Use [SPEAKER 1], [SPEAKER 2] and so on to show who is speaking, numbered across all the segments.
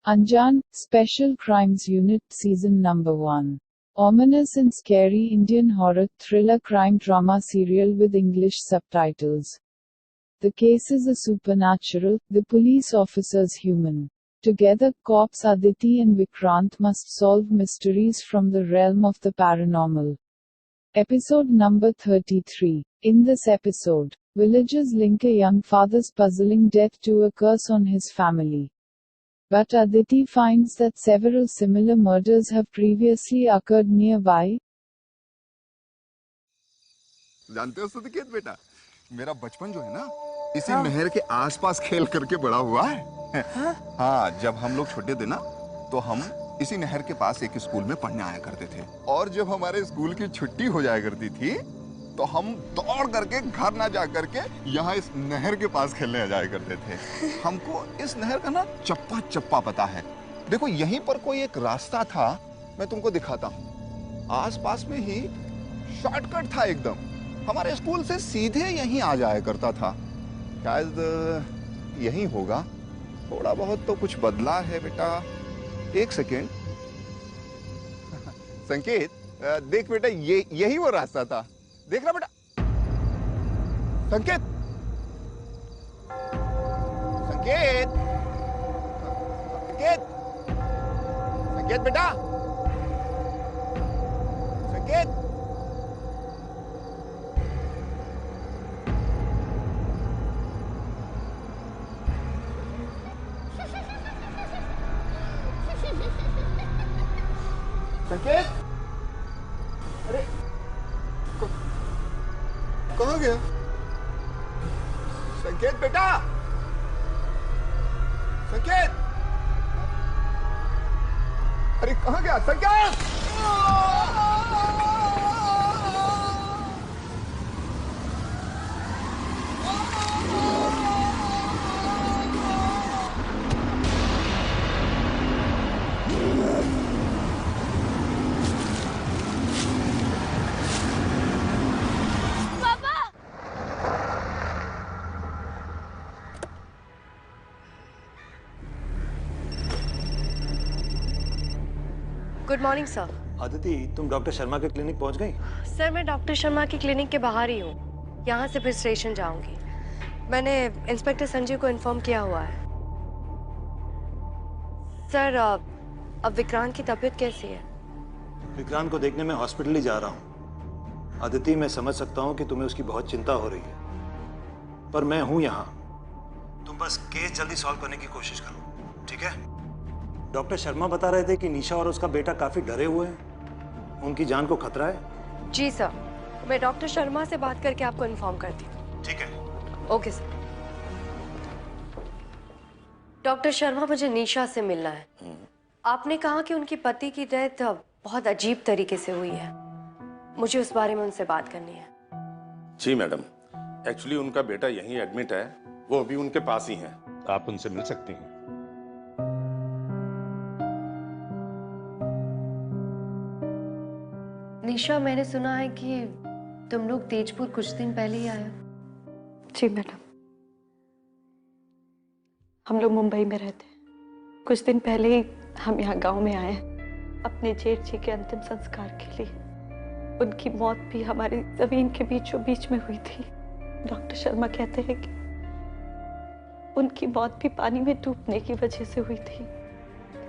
[SPEAKER 1] Anjan, Special Crimes Unit Season Number 1. Ominous and scary Indian horror thriller crime drama serial with English subtitles. The cases are supernatural, the police officers human. Together, cops Aditi and Vikrant must solve mysteries from the realm of the paranormal. Episode number 33. In this episode, villagers link a young father's puzzling death to a curse on his family. But Aditi finds that several similar murders have previously occurred nearby.
[SPEAKER 2] जानते हो सुधिकेत बेटा, मेरा बचपन जो है ना, इसी नहर के आसपास खेल करके बड़ा हुआ है। हाँ, जब हम लोग छोटे थे ना, तो हम इसी नहर के पास एक स्कूल में पढ़ने आया करते थे। और जब हमारे स्कूल की छुट्टी हो जाया करती थी, तो हम दौड़ करके घर ना जा करके यहाँ इस नहर के पास खेलने आ जाया करते थे। हमको इस नहर का ना चप्पा चप्पा पता है। देखो यहीं पर कोई एक रास्ता था, मैं तुमको दिखाता हूँ। आसपास में ही शॉर्टकट था एकदम। हमारे स्कूल से सीधे यहीं आ जाया करता था। शायद यहीं होगा। थोड़ा बहुत तो कुछ बदला है बेटा। एक सेकेंड। संकेत, देख बेटा, ये यही वो रास्ता था। देख रहा बेटा? संकेत, संकेत, संकेत, संकेत बेटा, संकेत। संकेत, अरे कहाँ गया संकेत बेटा? संकेत, अरे कहाँ गया संकेत?
[SPEAKER 3] Good morning sir.
[SPEAKER 4] आदिति, तुम डॉक्टर शर्मा के क्लिनिक पहुंच गई?
[SPEAKER 3] सर मैं डॉक्टर शर्मा की क्लिनिक के बाहर ही हूँ। यहाँ से फिर स्टेशन जाऊंगी। मैंने इंस्पेक्टर संजीव को इन्फॉर्म किया हुआ है। सर अब विक्रांत की तबीयत कैसी है?
[SPEAKER 4] विक्रांत को देखने में हॉस्पिटल ही जा रहा हूँ। आदिति, मैं समझ सकता हूँ कि तुम्हें उसकी बहुत चिंता हो रही है, पर मैं हूँ यहाँ। तुम बस केस जल्दी सॉल्व करने की कोशिश करो, ठीक है? डॉक्टर शर्मा बता रहे थे कि निशा और उसका बेटा काफी डरे हुए हैं, उनकी जान को खतरा है।
[SPEAKER 3] जी सर, मैं डॉक्टर शर्मा से बात करके आपको इन्फॉर्म करती हूँ।
[SPEAKER 4] ठीक है।
[SPEAKER 3] Okay sir. डॉक्टर शर्मा, मुझे निशा से मिलना है। आपने कहा कि उनकी पति की डेथ बहुत अजीब तरीके से हुई है। मुझे उस बारे में उनसे बात करनी है।
[SPEAKER 5] जी मैडम, एक्चुअली उनका बेटा यहीं एडमिट है, वो अभी उनके पास ही हैं। आप उनसे मिल सकती हैं।
[SPEAKER 3] निशा, मैंने सुना है कि तुम लोग तेजपुर कुछ दिन पहले ही आए हो।
[SPEAKER 6] जी मैडम, हम लोग मुंबई में रहते हैं। कुछ दिन पहले ही हम यहाँ गांव में आए हैं अपने जेठ जी के अंतिम संस्कार के लिए। उनकी मौत भी हमारी जमीन के बीचों बीच में हुई थी। डॉक्टर शर्मा कहते हैं कि उनकी मौत भी पानी में डूबने की वजह से हुई थी।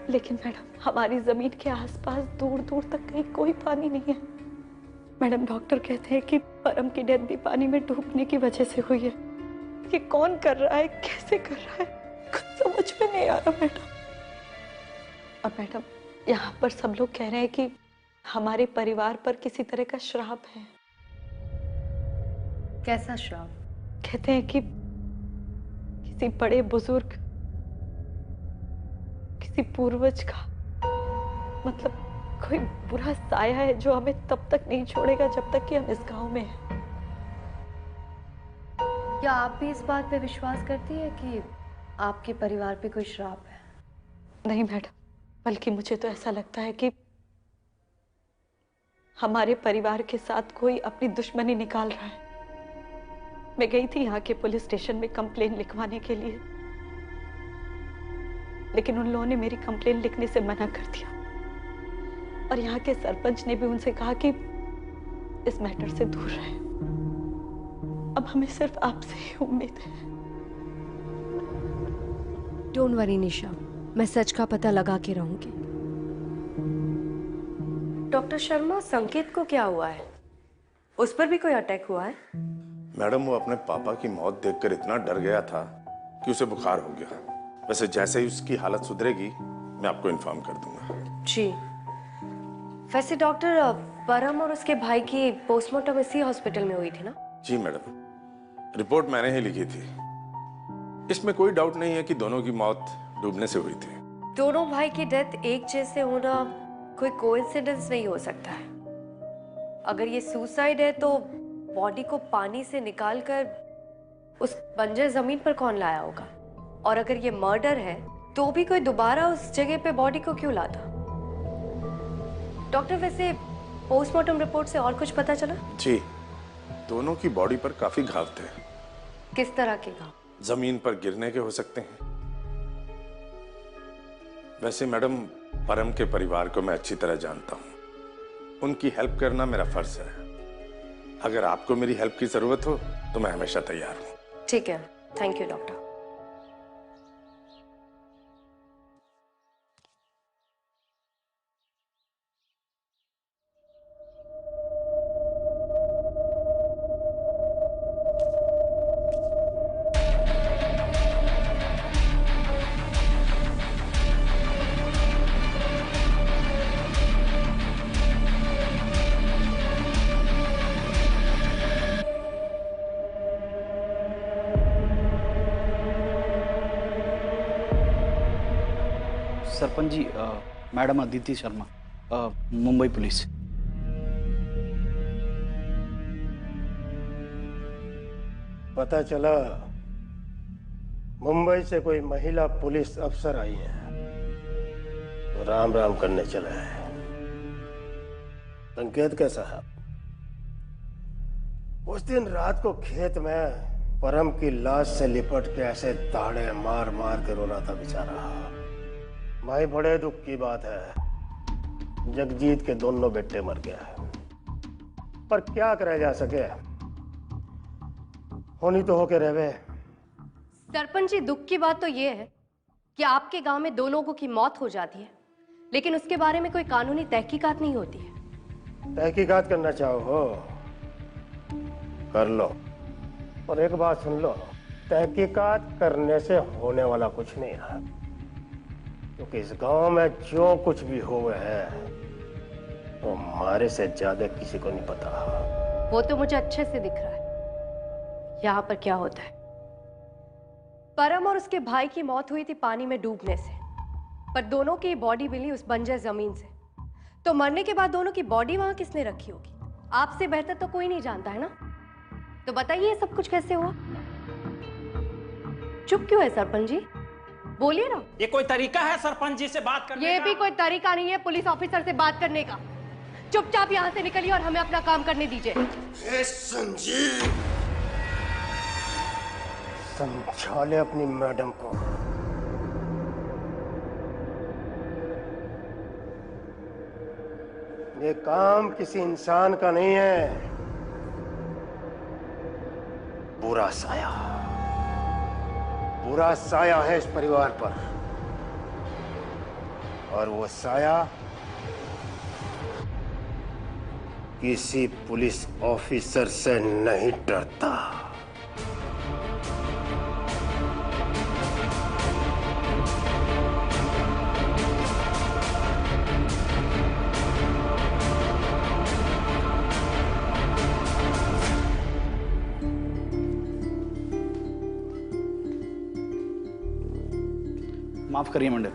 [SPEAKER 6] लेकिन मैडम, हमारी जमीन के आसपास दूर दूर तक कहीं कोई पानी नहीं है। मैडम, डॉक्टर कहते हैं कि परम की डेथ भी पानी में डूबने की वजह से हुई है। ये कौन कर रहा है, कैसे कर रहा है, कुछ समझ में नहीं आ रहा मैडम। और मैडम, यहाँ पर सब लोग कह रहे हैं कि हमारे परिवार पर किसी तरह का श्राप है।
[SPEAKER 3] कैसा श्राप?
[SPEAKER 6] कहते हैं कि किसी बड़े बुजुर्ग, किसी पूर्वज का, मतलब कोई बुरा साया है जो हमें तब तक नहीं छोड़ेगा जब तक कि हम इस गांव में हैं।
[SPEAKER 3] क्या आप भी इस बात पे विश्वास करती है कि आपके परिवार पे कोई श्राप है?
[SPEAKER 6] नहीं मैडम, बल्कि मुझे तो ऐसा लगता है कि हमारे परिवार के साथ कोई अपनी दुश्मनी निकाल रहा है। मैं गई थी यहाँ के पुलिस स्टेशन में कंप्लेन लिखवाने के लिए, लेकिन उन लोगों ने मेरी कंप्लेन लिखने से मना कर दिया और यहाँ के सरपंच ने भी उनसे कहा कि इस मैटर से दूर रहे। अब हमें सिर्फ आपसे ही उम्मीद है।
[SPEAKER 3] डोंट वरी निशा, मैं सच का पता लगा के रहूंगी। डॉक्टर शर्मा, संकेत को क्या हुआ है? उस पर भी कोई अटैक हुआ है?
[SPEAKER 5] मैडम, वो अपने पापा की मौत देखकर इतना डर गया था कि उसे बुखार हो गया। वैसे जैसे ही उसकी हालत सुधरेगी मैं आपको इन्फॉर्म कर दूंगा।
[SPEAKER 3] जी। वैसे डॉक्टर, परम और उसके भाई की पोस्टमार्टम इसी हॉस्पिटल में हुई थी ना?
[SPEAKER 5] जी मैडम, रिपोर्ट मैंने ही लिखी थी। इसमें कोई डाउट नहीं है कि दोनों की मौत डूबने से हुई थी।
[SPEAKER 3] दोनों भाई की डेथ एक जैसे होना कोई कोइंसिडेंस नहीं हो सकता है। अगर ये सुसाइड है तो बॉडी को पानी से निकालकर उस बंजर जमीन पर कौन लाया होगा? और अगर ये मर्डर है तो भी कोई दोबारा उस जगह पे बॉडी को क्यों लाता? डॉक्टर, वैसे पोस्टमार्टम रिपोर्ट से और कुछ पता चला?
[SPEAKER 5] जी, दोनों की बॉडी पर काफी घाव थे।
[SPEAKER 3] किस तरह के घाव?
[SPEAKER 5] जमीन पर गिरने के हो सकते हैं। वैसे मैडम, परम के परिवार को मैं अच्छी तरह जानता हूं। उनकी हेल्प करना मेरा फर्ज है। अगर आपको मेरी हेल्प की जरूरत हो तो मैं हमेशा तैयार हूं।
[SPEAKER 3] ठीक है, thank you doctor.
[SPEAKER 7] Sarpanch ji, madam Aditi Sharma, Mumbai police.
[SPEAKER 8] पता चला मुंबई से कोई महिला पुलिस अफसर आई है तो राम राम करने चला है। संकेत के साहब, उस दिन रात को खेत में परम की लाश से लिपट के ऐसे दाढ़े मार मार के रो रहा था बेचारा। भाई, बड़े दुख की बात है, जगजीत के दोनों बेटे मर गए, पर क्या करा जा सके, होनी तो होके रहवे।
[SPEAKER 3] सरपंच जी, दुख की बात तो ये है कि आपके गांव में 2 लोगों की मौत हो जाती है, लेकिन उसके बारे में कोई कानूनी तहकीकात नहीं होती है।
[SPEAKER 8] तहकीकात करना चाहो हो कर लो, और एक बात सुन लो, तहकीकात करने से होने वाला कुछ नहीं है, क्योंकि इस गांव में जो कुछ भी हुआ है वो हमारे से ज्यादा किसी को नहीं पता।
[SPEAKER 3] वो तो मुझे अच्छे से दिख रहा है यहाँ पर क्या होता है। परम और उसके भाई की मौत हुई थी पानी में डूबने से, पर दोनों की बॉडी मिली उस बंजर जमीन से। तो मरने के बाद दोनों की बॉडी वहां किसने रखी होगी? आपसे बेहतर तो कोई नहीं जानता है ना। तो बताइए सब कुछ कैसे हुआ? चुप क्यों है सरपंच जी? बोलिए ना।
[SPEAKER 9] ये कोई तरीका है सरपंच जी से बात करने का?
[SPEAKER 3] ये भी कोई तरीका नहीं है पुलिस ऑफिसर से बात करने का। चुपचाप यहाँ से निकलिए और हमें अपना काम करने दीजिए।
[SPEAKER 8] संजीव, समझा ले अपनी मैडम को। ये काम किसी इंसान का नहीं है, बुरा साया है इस परिवार पर, और वो साया किसी पुलिस ऑफिसर से नहीं डरता।
[SPEAKER 7] माफ करिए मंडल,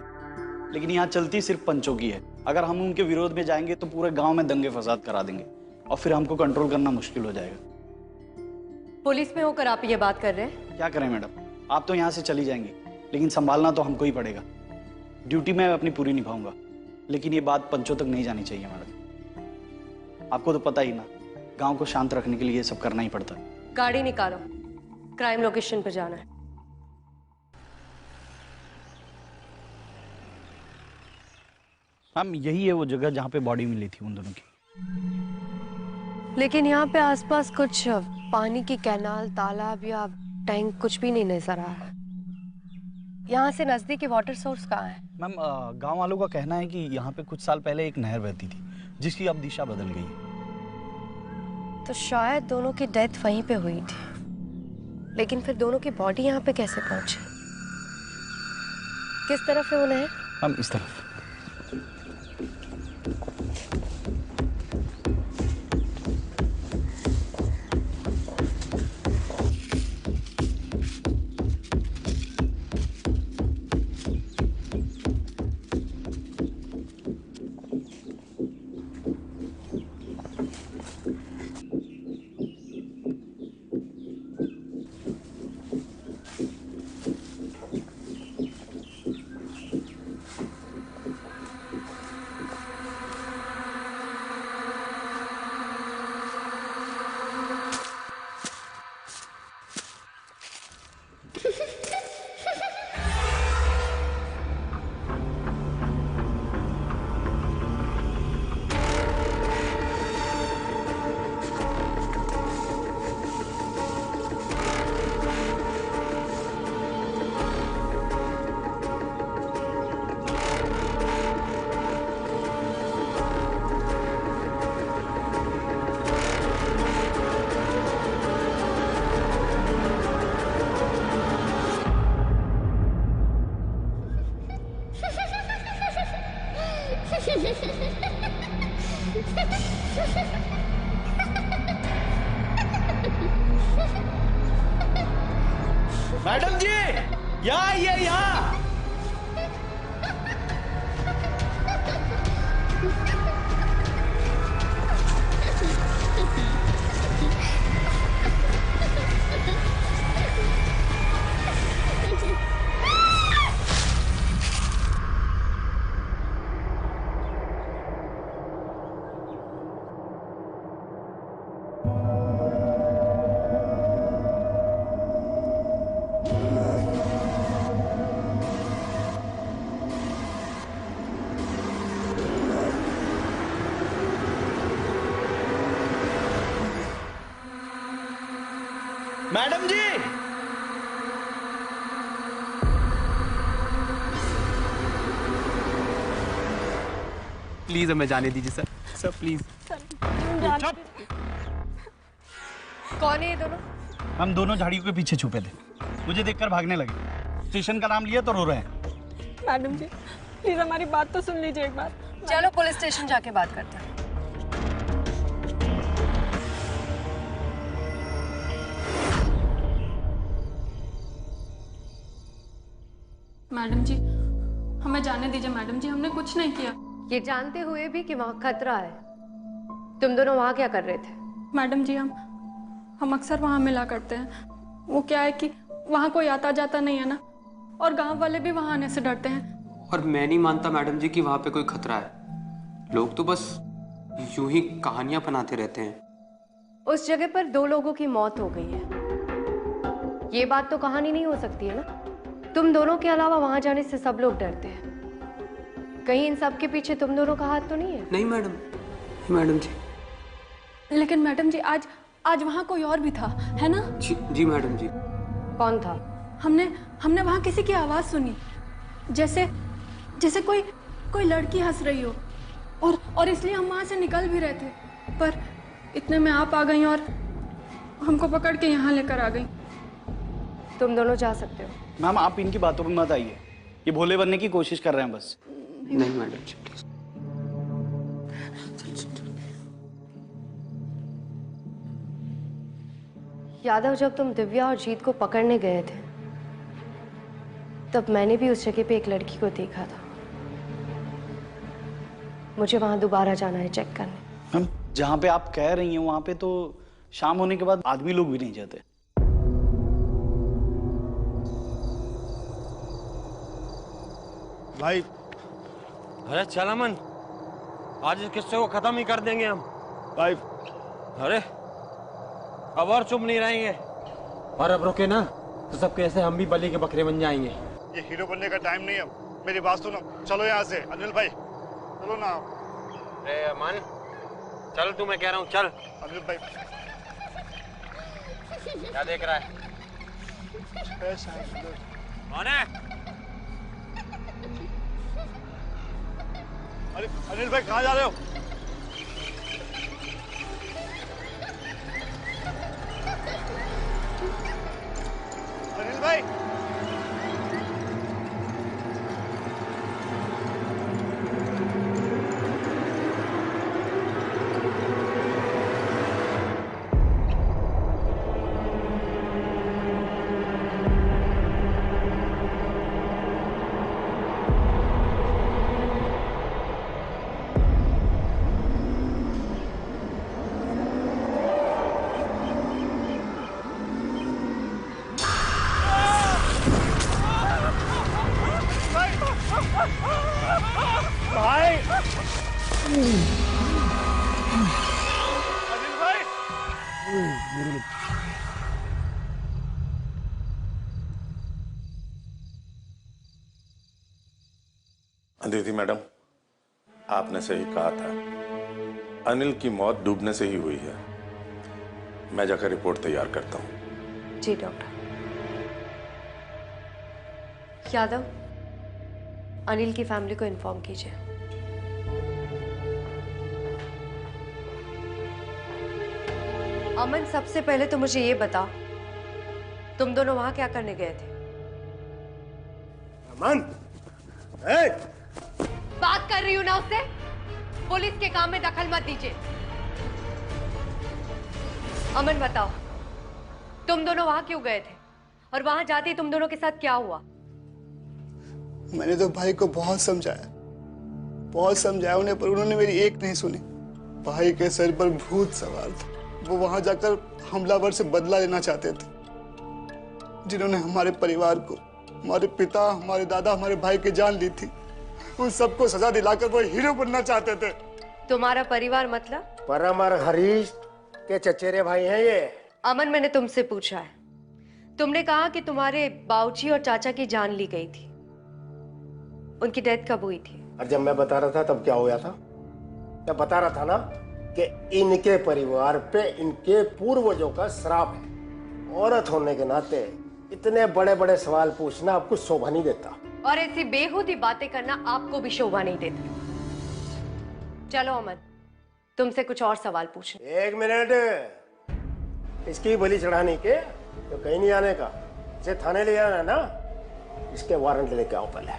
[SPEAKER 7] लेकिन यहाँ चलती सिर्फ पंचों की है। अगर हम उनके विरोध में जाएंगे तो पूरे गांव में दंगे फसाद करा देंगे और फिर हमको कंट्रोल करना मुश्किल हो जाएगा।
[SPEAKER 3] पुलिस में होकर आप ये बात कर रहे हैं?
[SPEAKER 7] क्या करें मैडम, आप तो यहाँ से चली जाएंगी, लेकिन संभालना तो हमको ही पड़ेगा। ड्यूटी मैं अपनी पूरी निभाऊंगा, लेकिन ये बात पंचों तक नहीं जानी चाहिए मैडम। आपको तो पता ही ना, गाँव को शांत रखने के लिए ये सब करना ही पड़ता है।
[SPEAKER 3] गाड़ी निकालो, क्राइम लोकेशन पर जाना है।
[SPEAKER 7] मैम यही है वो जगह जहाँ पे बॉडी मिली थी उन दोनों की।
[SPEAKER 3] लेकिन यहाँ पे आसपास कुछ पानी की कैनाल, तालाब या टैंक कुछ भी नहीं नजर आ रहा। यहाँ से नजदीकी वाटर सोर्स कहाँ है?
[SPEAKER 7] मैम गांव वालों का कहना है कि यहाँ पे कुछ साल पहले एक नहर बहती थी जिसकी अब दिशा बदल गई है।
[SPEAKER 3] तो शायद दोनों की डेथ वहीं पे हुई थी, लेकिन फिर दोनों की बॉडी यहाँ पे कैसे पहुंची? किस तरफ है वो नहर?
[SPEAKER 7] मैम इस तरफ। मैडम जी यहाँ आइए, यहाँ। मैडम जी
[SPEAKER 10] प्लीज हमें जाने दीजिए सर। Sir please.
[SPEAKER 3] कौन है ये दोनों?
[SPEAKER 7] हम दोनों झाड़ियों के पीछे छुपे थे, मुझे देखकर भागने लगे। स्टेशन का नाम लिया तो रो रहे हैं।
[SPEAKER 6] मैडम जी प्लीज हमारी बात तो सुन लीजिए एक बार।
[SPEAKER 3] चलो पुलिस स्टेशन जाके बात करते हैं।
[SPEAKER 6] मैडम जी हमें जाने दीजिए। मैडम जी हमने कुछ नहीं किया।
[SPEAKER 3] ये जानते हुए भी कि वहाँ खतरा है, तुम दोनों वहाँ क्या कर रहे थे?
[SPEAKER 6] मैडम जी हम अक्सर वहाँ मिला करते हैं। वो क्या है कि वहाँ कोई आता जाता नहीं है ना, और गांव वाले भी वहाँ आने से डरते हैं।
[SPEAKER 10] और मैं नहीं मानता मैडम जी कि वहाँ पे कोई खतरा है। लोग तो बस यूं ही कहानियां बनाते रहते हैं।
[SPEAKER 3] उस जगह पर 2 लोगों की मौत हो गई है, ये बात तो कहानी नहीं हो सकती है ना। तुम दोनों के अलावा वहां जाने से सब लोग डरते हैं। कहीं इन सब के पीछे तुम दोनों का हाथ तो नहीं है?
[SPEAKER 10] नहीं मैडम जी।
[SPEAKER 6] लेकिन मैडम जी आज वहाँ कोई और भी था, है ना?
[SPEAKER 10] जी मैडम जी।
[SPEAKER 3] कौन था?
[SPEAKER 6] हमने वहाँ किसी की आवाज सुनी, जैसे कोई लड़की हंस रही हो, और इसलिए हम वहाँ से निकल भी रहे थे, पर इतने में आप आ गई और हमको पकड़ के यहाँ लेकर आ गई।
[SPEAKER 3] तुम दोनों जा सकते हो।
[SPEAKER 7] मैम आप इनकी बातों में मत आइए, ये भोले बनने की कोशिश कर रहे हैं बस।
[SPEAKER 10] नहीं मैडम जी प्लीज।
[SPEAKER 3] यादव, जब तुम दिव्या और जीत को पकड़ने गए थे तब मैंने भी उस जगह पे एक लड़की को देखा था। मुझे वहां दोबारा जाना है चेक करने।
[SPEAKER 7] मैम जहाँ पे आप कह रही हैं वहाँ पे तो शाम होने के बाद आदमी लोग भी नहीं जाते।
[SPEAKER 4] भाई
[SPEAKER 9] अरे चल अमन, आज इस किस्से को खत्म ही कर देंगे हम।
[SPEAKER 4] भाई
[SPEAKER 9] अरे अब और चुप नहीं रहेंगे, और अब रुके ना तो सबके ऐसे हम भी बलि के बकरे बन जाएंगे।
[SPEAKER 11] ये हीरो बनने का टाइम नहीं है, मेरी बात सुनो। चलो यहाँ से। अनिल भाई
[SPEAKER 2] चलो ना।
[SPEAKER 9] अरे अमन, चल तू, मैं कह रहा हूँ चल।
[SPEAKER 2] अनिल भाई
[SPEAKER 9] क्या देख रहा है? कौन है?
[SPEAKER 2] अनिल भाई कहाँ जा रहे हो? अनिल भाई
[SPEAKER 5] अदिति मैडम, आपने सही कहा था, अनिल की मौत डूबने से ही हुई है। मैं जाकर रिपोर्ट तैयार करता हूँ।
[SPEAKER 3] जी डॉक्टर। यादव, अनिल की फैमिली को इन्फॉर्म कीजिए। अमन, सबसे पहले तो मुझे ये बता, तुम दोनों वहां क्या करने गए थे?
[SPEAKER 8] अमन,
[SPEAKER 3] बात कर रही हूं ना उससे। पुलिस के काम में दखल मत दीजिए। अमन बताओ, तुम दोनों वहां क्यों गए थे और वहां जाते ही तुम दोनों के साथ क्या हुआ?
[SPEAKER 11] मैंने तो भाई को बहुत समझाया उन्हें, पर उन्होंने मेरी एक नहीं सुनी। भाई के सर पर भूत सवार था। वो वहां जाकर हमलावर से बदला लेना चाहते थे, जिन्होंने हमारे परिवार को, हमारे पिता, हमारे दादा, हमारे भाई की जान ली थी। उन सबको सजा दिलाकर वो हीरो बनना चाहते थे।
[SPEAKER 3] तुम्हारा परिवार मतलब?
[SPEAKER 8] परम और हरीश के चचेरे भाई हैं ये।
[SPEAKER 3] अमन, मैंने तुमसे पूछा है, तुमने कहा कि तुम्हारे बाऊजी और चाचा की जान ली गई थी। उनकी डेथ कब हुई थी?
[SPEAKER 8] और जब मैं बता रहा था तब क्या हुआ था? मैं बता रहा था ना कि इनके परिवार पे इनके पूर्वजों का श्राप है। औरत होने के नाते इतने बड़े बड़े सवाल पूछना आपको शोभा नहीं देता,
[SPEAKER 3] और ऐसी बेहूदी बातें करना आपको भी शोभा नहीं देता। चलो अमन, तुमसे कुछ और सवाल पूछ।
[SPEAKER 8] एक मिनट, इसकी बलि चढ़ाने के तो कहीं नहीं आने का। इसे थाने ले आना ना, इसके वारंट लेके आओ पहले।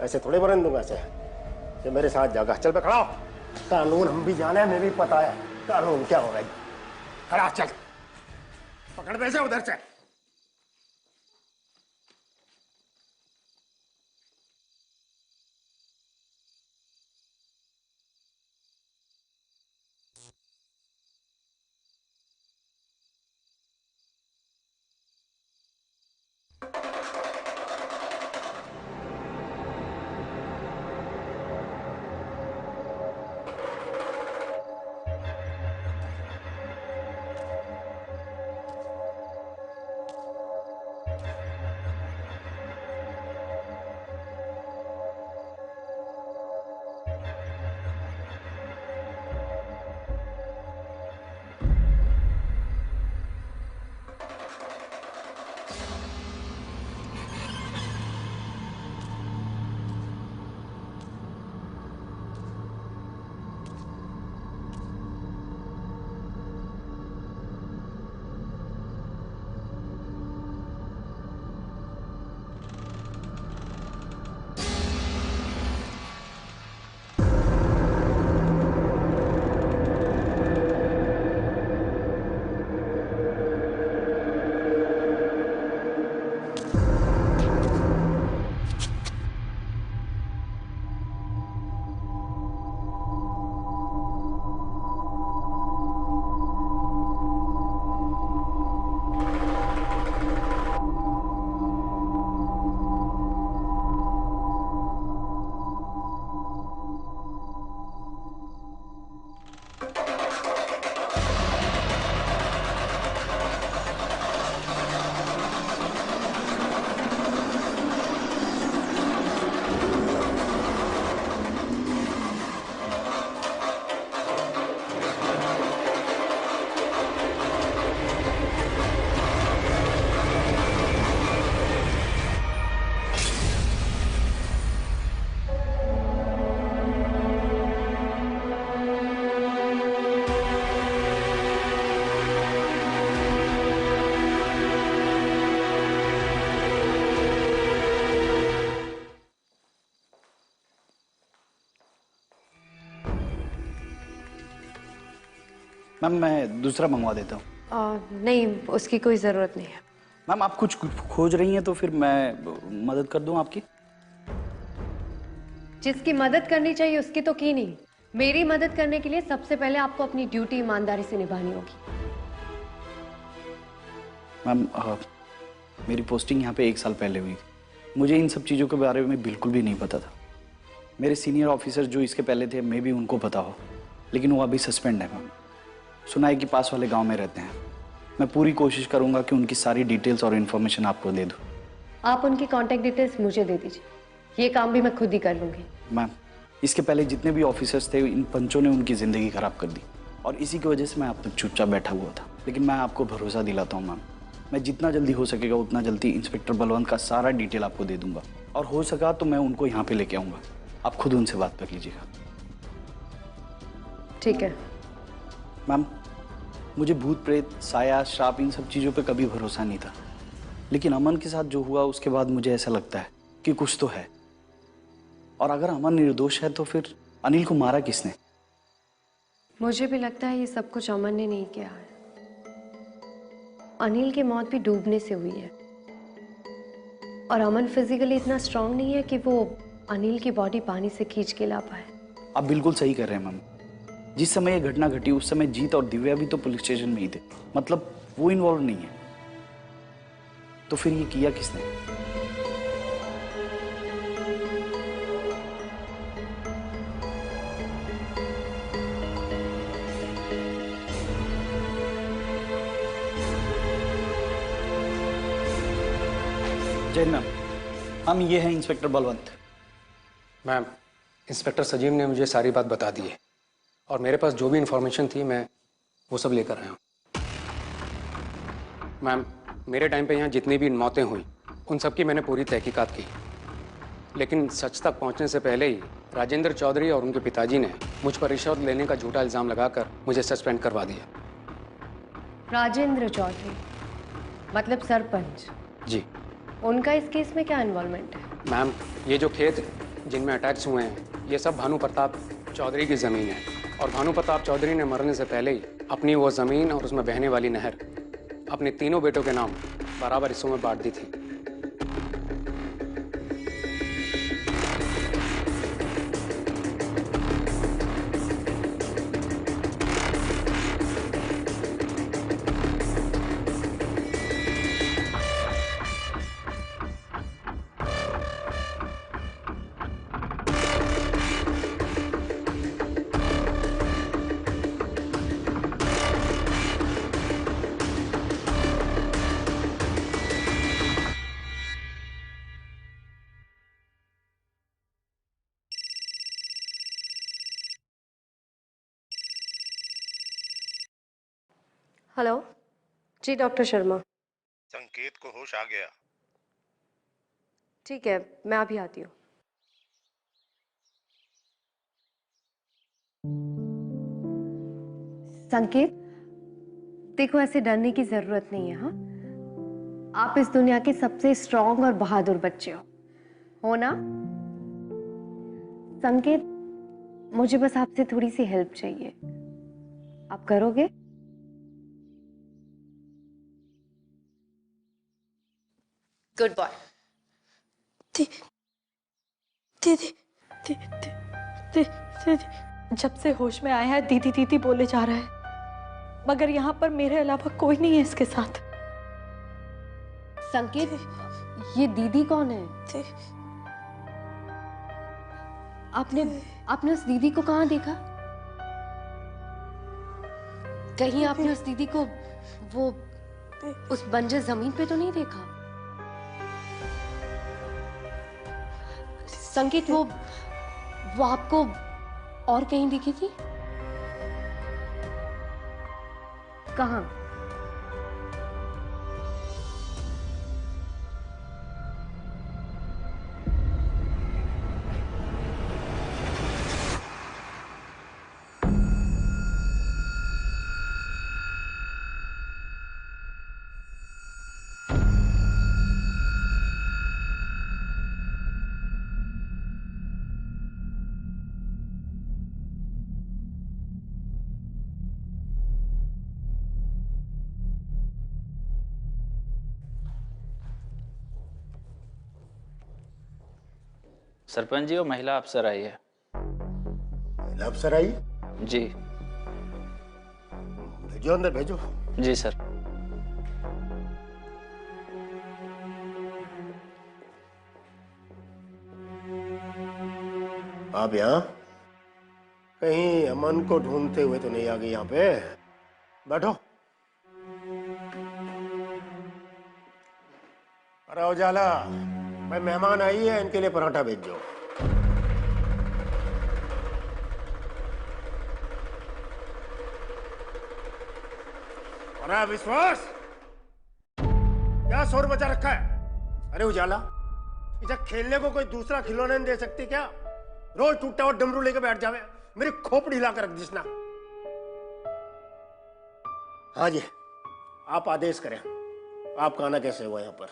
[SPEAKER 8] ऐसे थोड़े वारंट दूंगा इसे मेरे साथ जागा। चल पे खड़ा हो। कानून हम भी जाने, हमें भी पता है कानून क्या होगा। खड़ा चल, पकड़ पैसे उधर से।
[SPEAKER 7] मैम मैं दूसरा मंगवा देता हूँ।
[SPEAKER 3] नहीं, उसकी कोई ज़रूरत नहीं है।
[SPEAKER 7] मैम आप कुछ खोज रही हैं तो फिर मैं मदद कर दूं आपकी?
[SPEAKER 3] जिसकी मदद करनी चाहिए उसकी तो की नहीं। मेरी मदद करने के लिए सबसे पहले आपको अपनी ड्यूटी ईमानदारी से निभानी होगी।
[SPEAKER 7] मैम मेरी पोस्टिंग यहाँ पे 1 साल पहले हुई। मुझे इन सब चीज़ों के बारे में बिल्कुल भी नहीं पता था। मेरे सीनियर ऑफिसर जो इसके पहले थे, मे भी उनको पता हो, लेकिन वो अभी सस्पेंड है। मैम सुना है कि पास वाले गांव में रहते हैं। मैं पूरी कोशिश करूंगा कि उनकी सारी डिटेल्स और इन्फॉर्मेशन आपको दे दूं।
[SPEAKER 3] आप उनकी कॉन्टैक्ट डिटेल्स मुझे दे दीजिए, ये काम भी मैं खुद ही कर लूंगी।
[SPEAKER 7] मैम इसके पहले जितने भी ऑफिसर्स थे, इन पंचों ने उनकी ज़िंदगी खराब कर दी और इसी की वजह से मैं अब तक चुपचाप बैठा हुआ था। लेकिन मैं आपको भरोसा दिलाता हूँ मैम, मैं जितना जल्दी हो सकेगा उतना जल्दी इंस्पेक्टर बलवंत का सारा डिटेल आपको दे दूंगा, और हो सका तो मैं उनको यहाँ पे लेके आऊँगा। आप खुद उनसे बात कर लीजिएगा।
[SPEAKER 3] ठीक है।
[SPEAKER 7] मैम मुझे भूत प्रेत, साया, श्राप, इन सब चीज़ों पे कभी भरोसा नहीं था, लेकिन अमन के साथ जो हुआ उसके बाद मुझे ऐसा लगता है कि कुछ तो है। और अगर अमन निर्दोष है तो फिर अनिल को मारा किसने?
[SPEAKER 3] मुझे भी लगता है ये सब कुछ अमन ने नहीं किया है। अनिल की मौत भी डूबने से हुई है, और अमन फिजिकली इतना स्ट्रांग नहीं है कि वो अनिल की बॉडी पानी से खींच के ला पाए।
[SPEAKER 7] आप बिल्कुल सही कर रहे हैं मैम। जिस समय ये घटना घटी उस समय जीत और दिव्या भी तो पुलिस स्टेशन में ही थे, मतलब वो इन्वॉल्व नहीं है। तो फिर ये किया किसने? जैन मैम, हम ये हैं इंस्पेक्टर बलवंत।
[SPEAKER 10] मैम, इंस्पेक्टर सजीव ने मुझे सारी बात बता दी है, और मेरे पास जो भी इंफॉर्मेशन थी मैं वो सब लेकर आया हूँ। मैम, मेरे टाइम पे यहाँ जितनी भी मौतें हुई उन सब की मैंने पूरी तहकीकात की, लेकिन सच तक पहुँचने से पहले ही राजेंद्र चौधरी और उनके पिताजी ने मुझ पर रिश्वत लेने का झूठा इल्ज़ाम लगाकर मुझे सस्पेंड करवा दिया।
[SPEAKER 3] राजेंद्र चौधरी मतलब सरपंच?
[SPEAKER 10] जी।
[SPEAKER 3] उनका इस केस में क्या इन्वॉल्वमेंट है?
[SPEAKER 10] मैम, ये जो खेत जिनमें अटैक्स हुए हैं ये सब भानु प्रताप चौधरी की ज़मीन है, और भानु प्रताप चौधरी ने मरने से पहले ही अपनी वो ज़मीन और उसमें बहने वाली नहर अपने तीनों बेटों के नाम बराबर हिस्सों में बांट दी थी।
[SPEAKER 3] हेलो जी, डॉक्टर शर्मा।
[SPEAKER 8] संकेत को होश आ गया।
[SPEAKER 3] ठीक है, मैं अभी आती हूँ। संकेत, देखो ऐसे डरने की जरूरत नहीं है। हाँ, आप इस दुनिया के सबसे स्ट्रांग और बहादुर बच्चे हो ना? संकेत, मुझे बस आपसे थोड़ी सी हेल्प चाहिए, आप करोगे? Good boy.
[SPEAKER 6] दीदी दीदी, जब से होश में आया है दीदी दीदी बोले जा रहा है, मगर यहाँ पर मेरे अलावा कोई नहीं है इसके साथ।
[SPEAKER 3] संकेत, ये दीदी कौन है? आपने उस दीदी को कहाँ देखा? कहीं आपने उस दीदी को वो उस बंजर जमीन पे तो नहीं देखा? संकेत, वो आपको और कहीं दिखी थी? कहाँ?
[SPEAKER 12] सरपंच जी, वो महिला अफसर आई है।
[SPEAKER 8] महिला अफसर आई?
[SPEAKER 12] जी।
[SPEAKER 8] भेजो अंदर, भेजो।
[SPEAKER 12] जी सर।
[SPEAKER 8] आप यहाँ कहीं अमन को ढूंढते हुए तो नहीं आ गई यहाँ पे? बैठो। अरे उजाला, भाई मेहमान आई है, इनके लिए पराठा भेजो। अरे विश्वास, क्या शोर मचा रखा है? अरे उजाला, इधर खेलने को कोई दूसरा खिलौना नहीं दे सकती क्या? रोज टूटा हुआ डमरू लेके बैठ जावे, मेरी खोपड़ी हिला कर रख दिस ना। हाँ जी, आप आदेश करें। आपका आना कैसे हुआ यहाँ पर?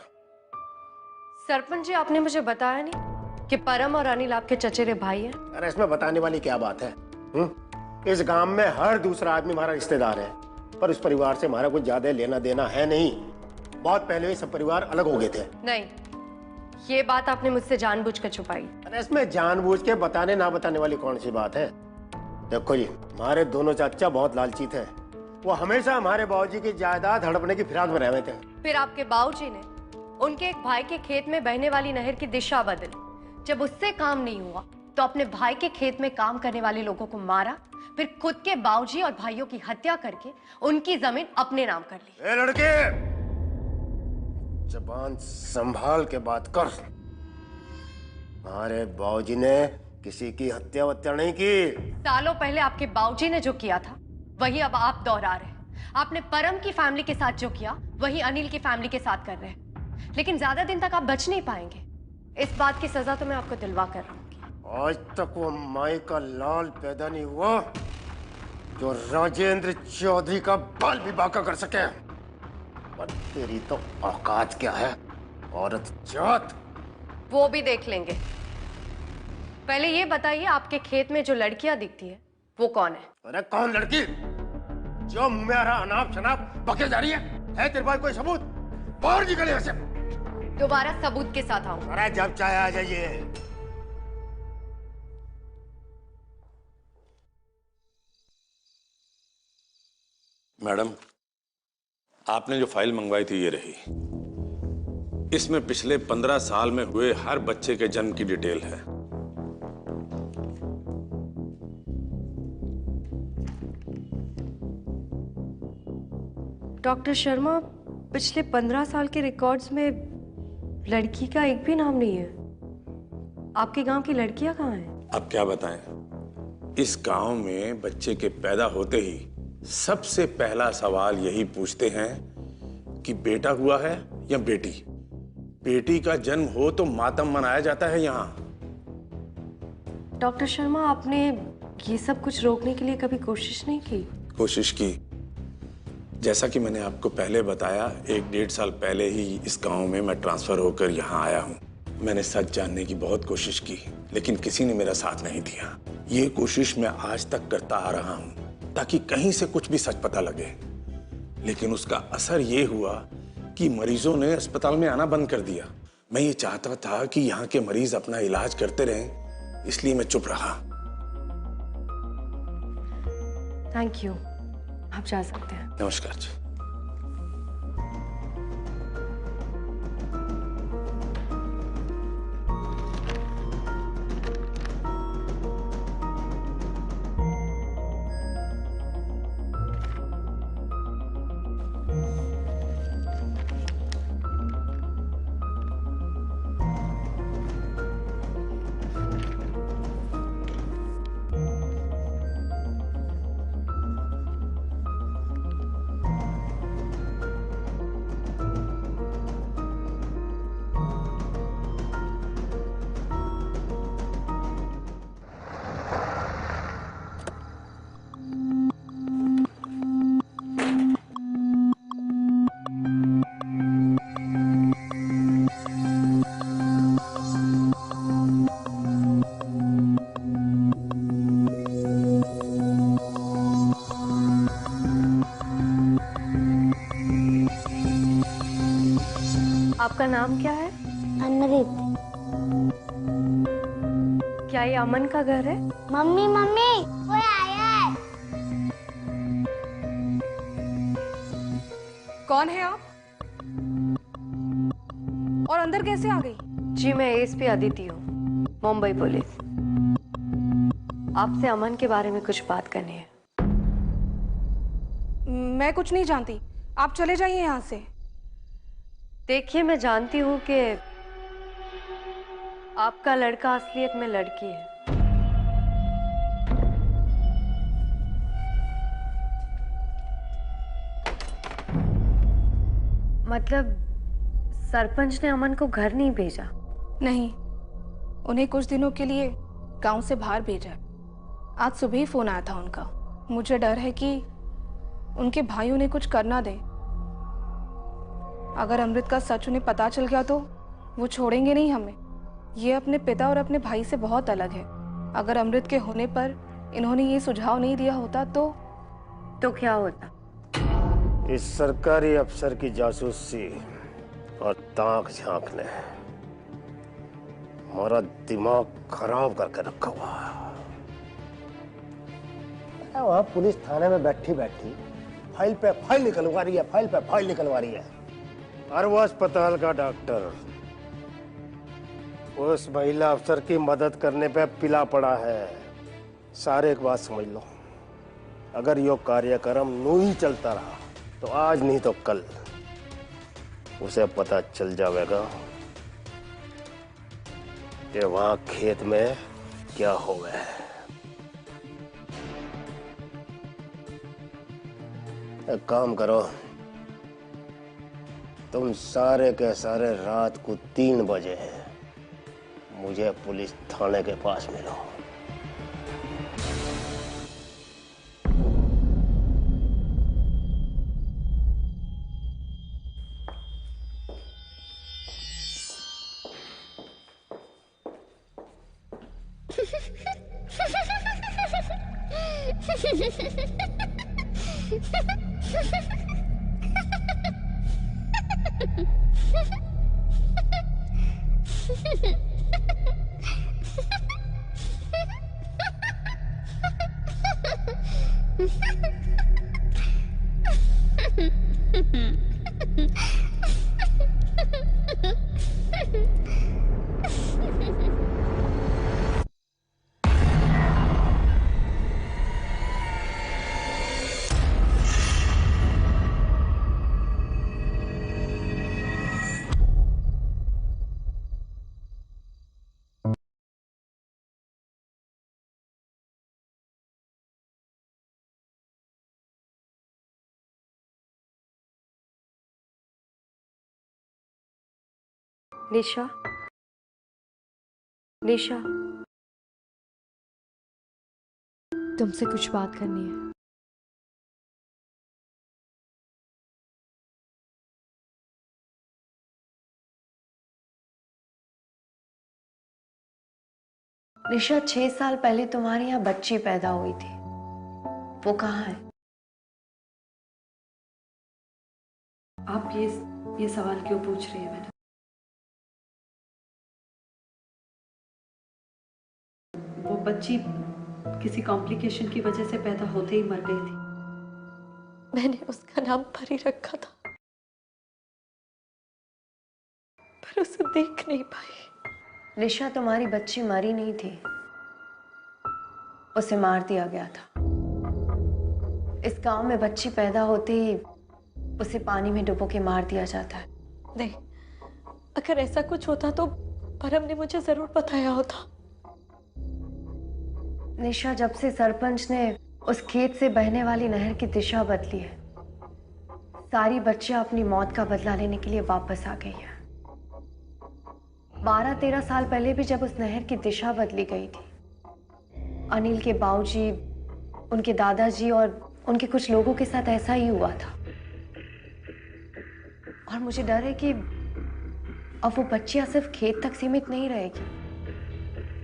[SPEAKER 3] सरपंच जी, आपने मुझे बताया नहीं कि परम और अनिल आपके चचेरे भाई हैं?
[SPEAKER 8] अरे इसमें बताने वाली क्या बात है? इस गांव में हर दूसरा आदमी हमारा रिश्तेदार है, पर उस परिवार से हमारा कुछ ज्यादा लेना देना है नहीं। बहुत पहले ही सब परिवार अलग हो गए थे।
[SPEAKER 3] नहीं, ये बात आपने मुझसे जानबूझ कर छुपाई।
[SPEAKER 8] अरे इसमें जानबूझ के बताने ना बताने वाली कौन सी बात है? देखो जी, हमारे दोनों चाचा बहुत लालची थे। वो हमेशा हमारे बाबूजी की जायदाद हड़पने की फिराक में रहे थे।
[SPEAKER 3] फिर आपके बाबूजी ने उनके एक भाई के खेत में बहने वाली नहर की दिशा बदली। जब उससे काम नहीं हुआ तो अपने भाई के खेत में काम करने वाले लोगों को मारा, फिर खुद के बाबूजी और भाइयों की हत्या करके उनकी जमीन अपने नाम कर ली।
[SPEAKER 8] ए लड़के, जबान संभाल के बात कर। हमारे बाबूजी ने किसी की हत्या वत्या नहीं की।
[SPEAKER 3] सालों पहले आपके बाबूजी ने जो किया था वही अब आप दोहरा रहे हैं। आपने परम की फैमिली के साथ जो किया वही अनिल की फैमिली के साथ कर रहे हैं। लेकिन ज्यादा दिन तक आप बच नहीं पाएंगे। इस बात की सजा तो मैं आपको दिलवा कर रहा हूँ।
[SPEAKER 8] आज तक वो माई का लाल पैदा नहीं हुआ जो राजेंद्र चौधरी का बाल भी बांका कर सके। पर तेरी तो औकात क्या है, औरत जात?
[SPEAKER 3] वो भी देख लेंगे। पहले ये बताइए, आपके खेत में जो लड़कियां दिखती है वो कौन है?
[SPEAKER 8] अरे कौन लड़की? जो मुंह में आ रहा अनाप शनाप बके जा रही है तेरे पास कोई सबूत? बाहर निकले ऐसे।
[SPEAKER 3] दोबारा सबूत के साथ आऊं।
[SPEAKER 8] अरे जब चाहे आ जाइए।
[SPEAKER 5] मैडम, आपने जो फाइल मंगवाई थी ये रही। इसमें पिछले 15 साल में हुए हर बच्चे के जन्म की डिटेल है।
[SPEAKER 3] डॉक्टर शर्मा, पिछले 15 साल के रिकॉर्ड्स में लड़की का एक भी नाम नहीं है। आपके गांव की लड़कियां कहाँ हैं?
[SPEAKER 5] अब क्या बताएं? इस गांव में बच्चे के पैदा होते ही सबसे पहला सवाल यही पूछते हैं कि बेटा हुआ है या बेटी। बेटी का जन्म हो तो मातम मनाया जाता है यहाँ।
[SPEAKER 3] डॉक्टर शर्मा, आपने ये सब कुछ रोकने के लिए कभी कोशिश नहीं की?
[SPEAKER 5] कोशिश की। जैसा कि मैंने आपको पहले बताया, 1-1.5 साल पहले ही इस गांव में मैं ट्रांसफर होकर यहाँ आया हूँ। मैंने सच जानने की बहुत कोशिश की, लेकिन किसी ने मेरा साथ नहीं दिया। ये कोशिश मैं आज तक करता आ रहा हूँ ताकि कहीं से कुछ भी सच पता लगे, लेकिन उसका असर ये हुआ कि मरीजों ने अस्पताल में आना बंद कर दिया। मैं ये चाहता था कि यहाँ के मरीज अपना इलाज करते रहें, इसलिए मैं चुप रहा।
[SPEAKER 3] थैंक यू, आप जा सकते हैं।
[SPEAKER 5] नमस्कार जी।
[SPEAKER 3] आपका नाम क्या है?
[SPEAKER 13] अनरित।
[SPEAKER 3] ये अमन का घर है?
[SPEAKER 13] मम्मी मम्मी कोई आया है।
[SPEAKER 14] कौन है आप? और अंदर कैसे आ गई?
[SPEAKER 3] जी मैं एसपी अदिति हूँ, मुंबई पुलिस। आपसे अमन के बारे में कुछ बात करनी है।
[SPEAKER 14] मैं कुछ नहीं जानती, आप चले जाइए यहाँ से।
[SPEAKER 3] देखिए मैं जानती हूँ कि आपका लड़का असलियत में लड़की है। मतलब सरपंच ने अमन को घर नहीं भेजा?
[SPEAKER 14] नहीं, उन्हें कुछ दिनों के लिए गांव से बाहर भेजा है। आज सुबह ही फोन आया था उनका। मुझे डर है कि उनके भाई उन्हें कुछ करना दे। अगर अमृत का सच उन्हें पता चल गया तो वो छोड़ेंगे नहीं हमें। ये अपने पिता और अपने भाई से बहुत अलग है। अगर अमृत के होने पर इन्होंने ये सुझाव नहीं दिया होता तो
[SPEAKER 3] क्या होता?
[SPEAKER 8] इस सरकारी अफसर की जासूसी और ताक झांकने हमारा दिमाग खराब करके रखा हुआ है। वहां पुलिस थाने में बैठी बैठी फाइल पे फाइल निकलवा रही है, फाइल पे फाइल निकलवा रही है। और वो अस्पताल का डॉक्टर उस महिला अफसर की मदद करने पे पिला पड़ा है। सारे एक बात समझ लो, अगर यो कार्यक्रम यूं ही चलता रहा तो आज नहीं तो कल उसे पता चल जाएगा कि वहां खेत में क्या हो गया है। एक काम करो, तुम सारे के सारे रात को 3 बजे मुझे पुलिस थाने के पास मिलो।
[SPEAKER 3] निशा, निशा, तुमसे कुछ बात करनी है। निशा, 6 साल पहले तुम्हारे यहाँ बच्ची पैदा हुई थी, वो कहाँ है?
[SPEAKER 6] आप ये सवाल क्यों पूछ रही है मैडम? वो बच्ची किसी कॉम्प्लिकेशन की वजह से पैदा होते ही मर गई थी।
[SPEAKER 3] मैंने उसका नाम परी रखा था, पर उसे देख नहीं पाई। निशा, तुम्हारी बच्ची मरी नहीं थी, उसे मार दिया गया था। इस गांव में बच्ची पैदा होते ही उसे पानी में डुबो के मार दिया जाता है।
[SPEAKER 6] नहीं, अगर ऐसा कुछ होता तो परम ने मुझे जरूर बताया होता।
[SPEAKER 3] निशा, जब से सरपंच ने उस खेत से बहने वाली नहर की दिशा बदली है, सारी बच्चियां अपनी मौत का बदला लेने के लिए वापस आ गई है। 12-13 साल पहले भी जब उस नहर की दिशा बदली गई थी, अनिल के बाबूजी, उनके दादाजी और उनके कुछ लोगों के साथ ऐसा ही हुआ था। और मुझे डर है कि अब वो बच्चियां सिर्फ खेत तक सीमित नहीं रहेगी,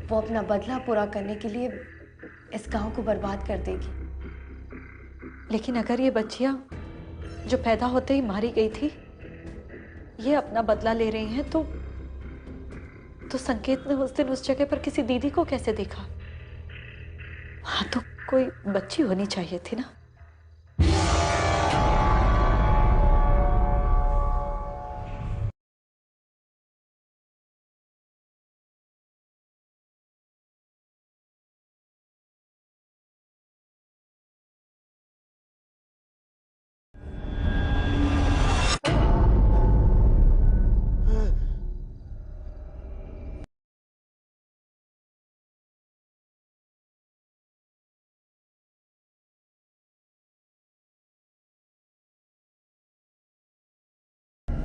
[SPEAKER 3] वो अपना बदला पूरा करने के लिए इस गांव को बर्बाद कर देगी।
[SPEAKER 6] लेकिन अगर ये बच्चियां जो पैदा होते ही मारी गई थी, ये अपना बदला ले रही हैं, तो तो संकेत ने उस दिन उस जगह पर किसी दीदी को कैसे देखा? हाँ, तो कोई बच्ची होनी चाहिए थी ना।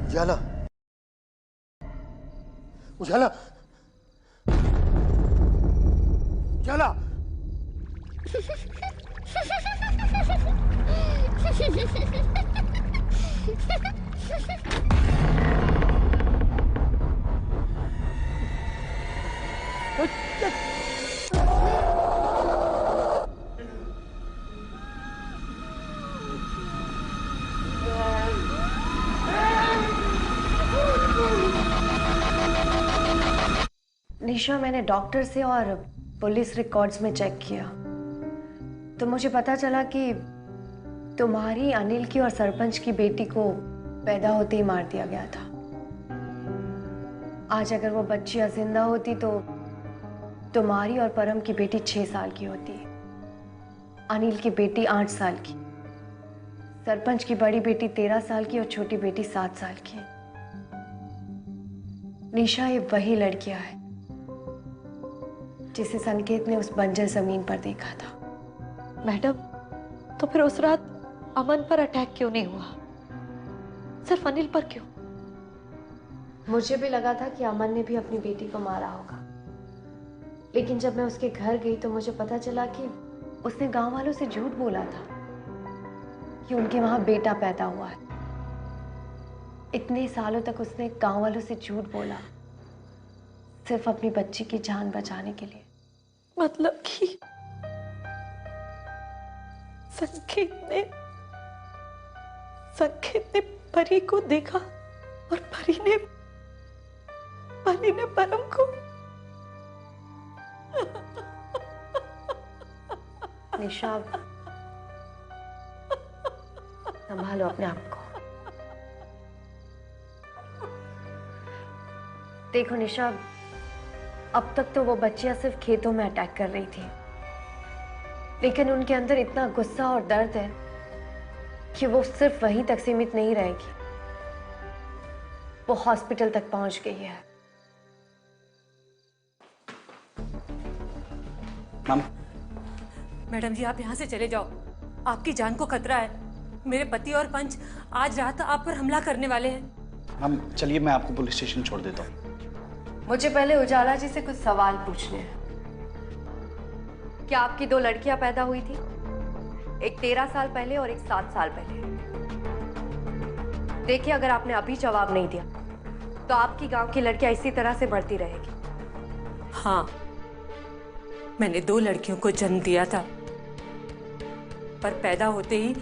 [SPEAKER 8] उजाला, उजाला, उजाला।
[SPEAKER 3] निशा, मैंने डॉक्टर से और पुलिस रिकॉर्ड्स में चेक किया तो मुझे पता चला कि तुम्हारी, अनिल की और सरपंच की बेटी को पैदा होते ही मार दिया गया था। आज अगर वो बच्चियां जिंदा होती तो तुम्हारी और परम की बेटी 6 साल की होती, अनिल की बेटी 8 साल की, सरपंच की बड़ी बेटी 13 साल की और छोटी बेटी 7 साल की। निशा, ये वही लड़कियां हैं जिसे संकेत ने उस बंजर जमीन पर देखा था।
[SPEAKER 6] मैडम, तो फिर उस रात अमन पर अटैक क्यों नहीं हुआ? सिर्फ अनिल पर क्यों?
[SPEAKER 3] मुझे भी लगा था कि अमन ने भी अपनी बेटी को मारा होगा, लेकिन जब मैं उसके घर गई तो मुझे पता चला कि उसने गांव वालों से झूठ बोला था कि उनके वहां बेटा पैदा हुआ है। इतने सालों तक उसने गांव वालों से झूठ बोला सिर्फ अपनी बच्ची की जान बचाने के लिए।
[SPEAKER 6] मतलब कि संकेत ने परी को देखा और परी ने परम को।
[SPEAKER 3] निशा, संभालो अपने आप को। देखो निशा, अब तक तो वो बच्चियां सिर्फ खेतों में अटैक कर रही थी, लेकिन उनके अंदर इतना गुस्सा और दर्द है कि वो सिर्फ वहीं तक सीमित नहीं रहेगी, वो हॉस्पिटल तक पहुंच गई है।
[SPEAKER 15] मैडम जी, आप यहाँ से चले जाओ, आपकी जान को खतरा है। मेरे पति और पंच आज रात आप पर हमला करने वाले हैं।
[SPEAKER 7] मैम चलिए, मैं आपको पुलिस स्टेशन छोड़ देता हूँ।
[SPEAKER 3] मुझे पहले उजाला जी से कुछ सवाल पूछने हैं। क्या आपकी 2 लड़कियां पैदा हुई थी? एक 13 साल पहले और एक 7 साल पहले। देखिए, अगर आपने अभी जवाब नहीं दिया तो आपकी गांव की लड़कियां इसी तरह से बढ़ती रहेगी।
[SPEAKER 15] हाँ, मैंने 2 लड़कियों को जन्म दिया था, पर पैदा होते ही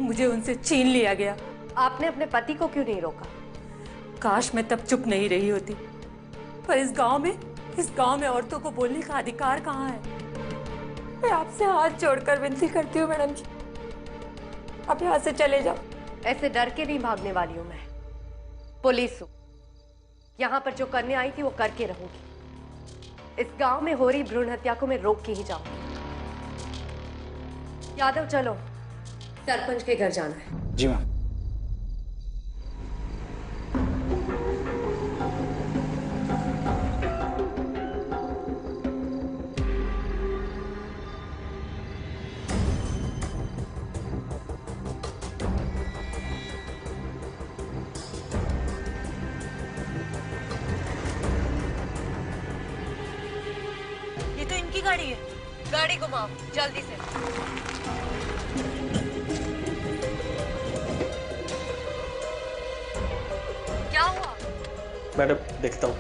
[SPEAKER 15] मुझे उनसे छीन लिया गया।
[SPEAKER 3] आपने अपने पति को क्यों नहीं रोका?
[SPEAKER 15] काश मैं तब चुप नहीं रही होती, पर इस गांव में औरतों को बोलने का अधिकार कहाँ है? मैं आपसे हाथ जोड़कर विनती करती हूँ मैडम जी, आप यहाँ से चले जाओ।
[SPEAKER 3] ऐसे डर के नहीं भागने वाली हूँ मैं, पुलिस हूँ। यहाँ पर जो करने आई थी वो करके रहूंगी। इस गांव में हो रही भ्रूण हत्या को मैं रोक के ही जाऊंगी। यादव, चलो, सरपंच के घर जाना है।
[SPEAKER 7] जी मैम।
[SPEAKER 15] ये तो इनकी गाड़ी है।
[SPEAKER 3] गाड़ी घुमाओ जल्दी से। क्या हुआ?
[SPEAKER 7] मैडम देखता हूँ।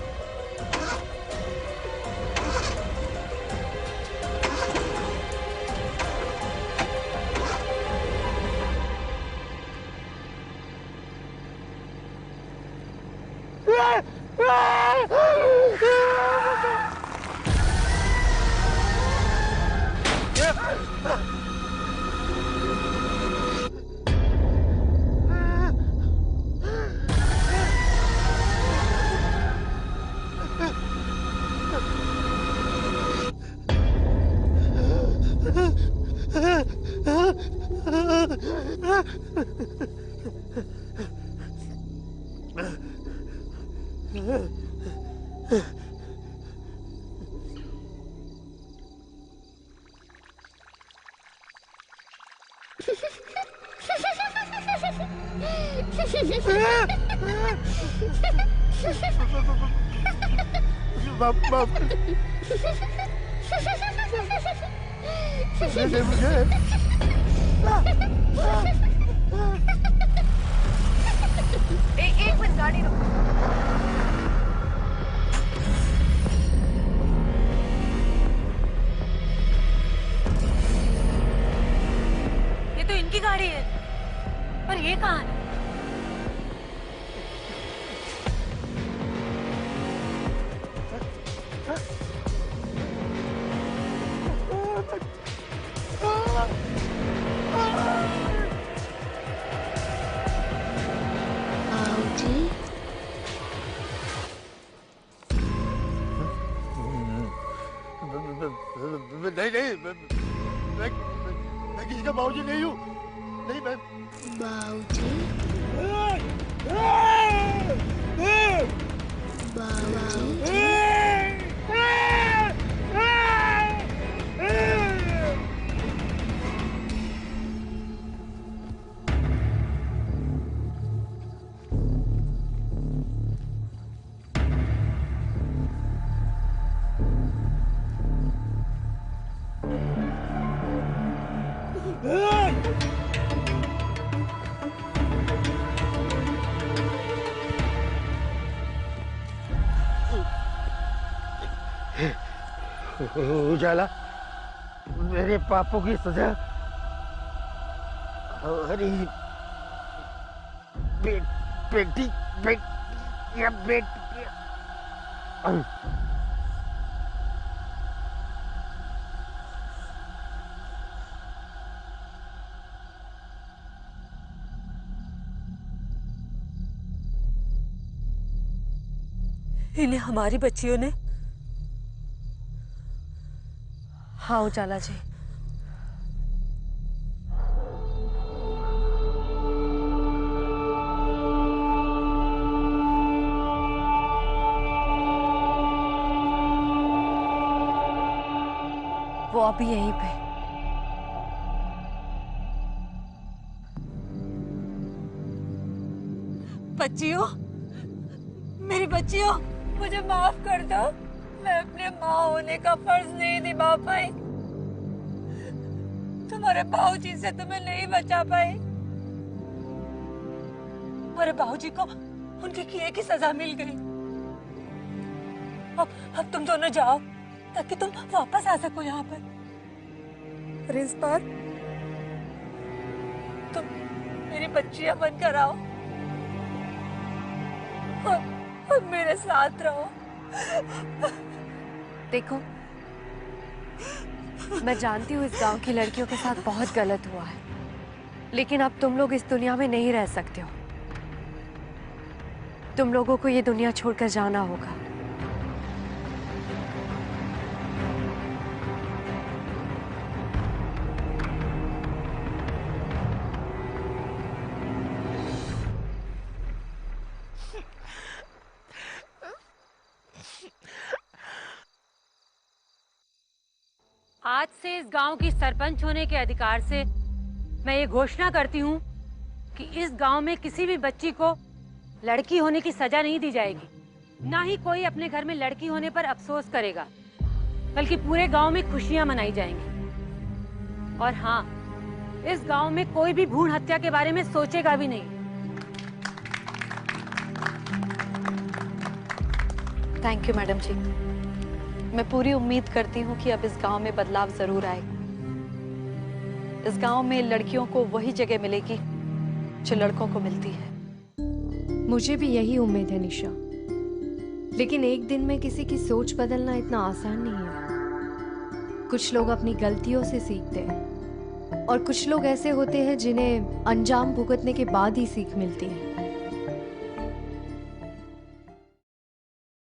[SPEAKER 3] एक मिनट गाड़ी रोको।
[SPEAKER 15] ये तो इनकी गाड़ी है, पर ये कहाँ है?
[SPEAKER 8] नहीं मैं किसी का बाबूजी नहीं हूँ। नहीं मैं बाबूजी उजाला, मेरे पापों की सजा हमारी बेटी या बेटी
[SPEAKER 15] इन्हें हमारी बच्चियों ने।
[SPEAKER 3] हाँ उजाला जी, वो अभी यहीं पे।
[SPEAKER 15] बच्चियों, मेरी बच्चियों, मुझे माफ कर दो। मैं अपने माँ होने का फर्ज नहीं निभा पाई। तुम्हारे बाबूजी से तुम्हें नहीं बचा पाई। तुम्हारे बाबूजी को उनके किए की सजा मिल गई। अब तुम दोनों जाओ ताकि तुम वापस आ सको यहाँ पर। और इस बार तुम मेरी बच्चियां बनकर आओ और मेरे साथ रहो।
[SPEAKER 3] देखो, मैं जानती हूँ इस गांव की लड़कियों के साथ बहुत गलत हुआ है, लेकिन अब तुम लोग इस दुनिया में नहीं रह सकते हो। तुम लोगों को ये दुनिया छोड़कर जाना होगा।
[SPEAKER 15] आज से इस गांव की सरपंच होने के अधिकार से मैं ये घोषणा करती हूँ कि इस गांव में किसी भी बच्ची को लड़की होने की सजा नहीं दी जाएगी। ना ही कोई अपने घर में लड़की होने पर अफसोस करेगा, बल्कि पूरे गांव में खुशियां मनाई जाएंगी। और हाँ, इस गांव में कोई भी भ्रूण हत्या के बारे में सोचेगा भी नहीं।
[SPEAKER 6] थैंक यू मैडम जी। मैं पूरी उम्मीद करती हूँ कि अब इस गांव में बदलाव जरूर आएगा। इस गांव में लड़कियों को वही जगह मिलेगी जो लड़कों को मिलती है।
[SPEAKER 3] मुझे भी यही उम्मीद है निशा, लेकिन एक दिन में किसी की सोच बदलना इतना आसान नहीं है। कुछ लोग अपनी गलतियों से सीखते हैं और कुछ लोग ऐसे होते हैं जिन्हें अंजाम भुगतने के बाद ही सीख मिलती है।